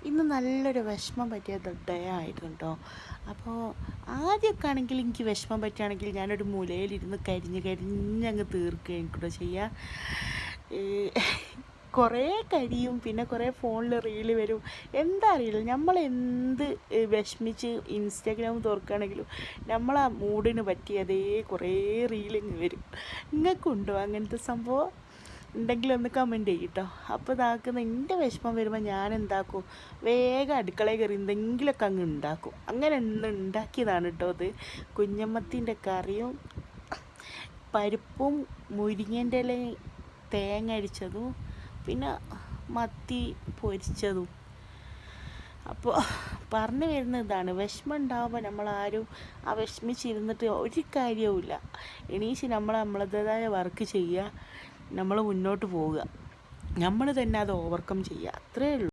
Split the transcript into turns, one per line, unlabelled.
ഇന്ന് നല്ലൊരു വിഷമം പറ്റിയ ഡേ ആയിരുന്നു കേട്ടോ. അപ്പോൾ ആദ്യമൊക്കെ ആണെങ്കിൽ എനിക്ക് വിഷമം പറ്റുകയാണെങ്കിൽ ഞാനൊരു മൂലയിലിരുന്ന് കരിഞ്ഞങ്ങ് തീർക്കുകയും കൂടെ ചെയ്യുക. കുറേ കരിയും, പിന്നെ കുറേ ഫോണിൽ റീല് വരും. എന്താ അറിയില്ല, നമ്മളെന്ത് വിഷമിച്ച് ഇൻസ്റ്റാഗ്രാം തുറക്കുകയാണെങ്കിലും നമ്മളാ മൂഡിന് പറ്റിയതേ കുറേ റീലിങ് വരും. നിങ്ങൾക്കുണ്ടോ അങ്ങനത്തെ സംഭവം? ഉണ്ടെങ്കിൽ ഒന്ന് കമൻറ്റ് ചെയ്യട്ടോ. അപ്പോൾ ഇതാക്കുന്ന എൻ്റെ വിഷമം വരുമ്പോൾ ഞാൻ എന്താക്കും, വേഗം അടുക്കളയിൽ കയറി എന്തെങ്കിലുമൊക്കെ അങ്ങ് ഉണ്ടാക്കും. അങ്ങനെ ഇന്ന് ഉണ്ടാക്കിയതാണ് കേട്ടോ അത്. കുഞ്ഞമ്മത്തിൻ്റെ കറിയും പരിപ്പും മുരിങ്ങൻ്റെ ഇലയും തേങ്ങ അടിച്ചതും പിന്നെ മത്തി പൊരിച്ചതും. അപ്പോൾ പറഞ്ഞു വരുന്ന ഇതാണ്, വിഷമം ഉണ്ടാകുമ്പോൾ നമ്മളാരും ആ വിഷമിച്ചിരുന്നിട്ട് ഒരു കാര്യവുമില്ല. എണീച്ച് നമ്മളതേതായ വർക്ക് ചെയ്യുക, നമ്മൾ മുന്നോട്ട് പോവുക, നമ്മൾ തന്നെ അത് ഓവർകം ചെയ്യുക, അത്രയേ ഉള്ളൂ.